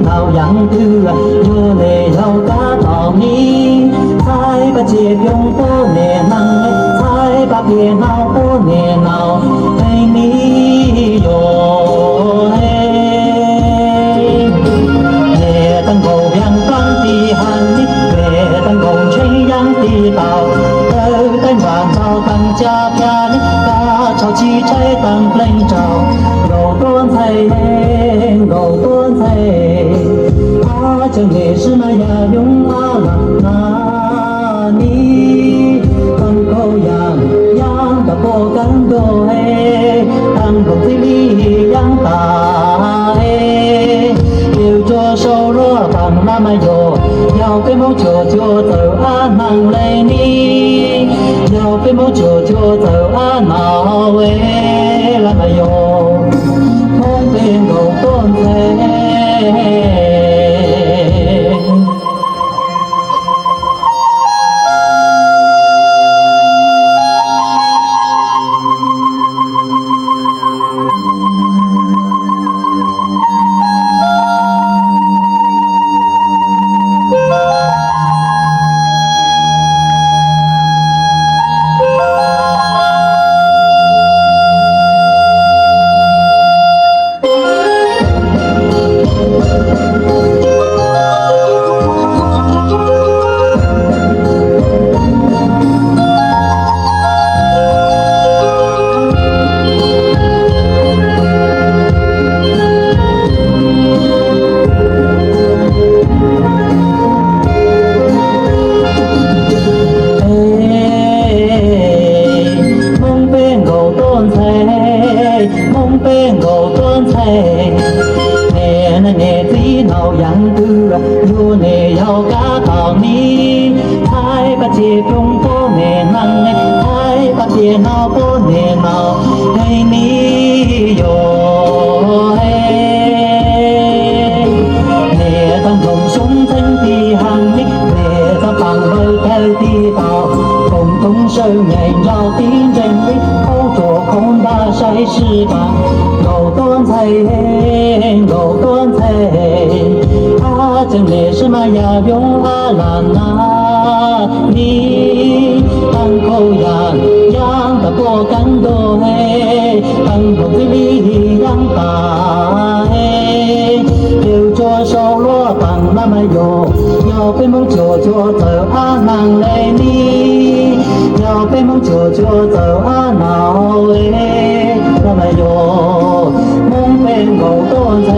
nào yang tư yo nè yo cá tàu ni sai ba chia yong tô nè năng sai ba bia nào tô nè nào hay ni yo nè tăng cầu yang tăng ti han ni nè tăng cầu chơi yang ti tàu tới tay vàng tàu tăng cha cha ni ta chào chi trái tăng lên chào cầu tuôn thầy cầu tuôn thầy他真的是那呀用啊啦那你当狗养养的不敢多哎，当狗嘴里养大哎，有着手若当那么有，要被某舅舅走啊能来你，要被某舅舅走啊闹哎那么有，梦边狗端菜。nè tí nào yang tư yo nè yao cá tàu ni hai ba chia trung tô nè năng hai ba chia nào tô nè nào hay ni yo nè tăng đồng súng thanh ti hàng ni nè tăng bằng hơi theo ti tàu cùng tung sơ ngày giao tiếng tranh đi câu chỗ không đa sai sự bằng cầu tôn thầy cầu tôn thầy他真的是嘛呀用啊啦那你当口呀养的不敢多嘿当口子里养大嘿留着手罗当那么有要被梦舅舅走啊难嘞你要被梦舅舅走啊闹诶那么有梦被狗多嘿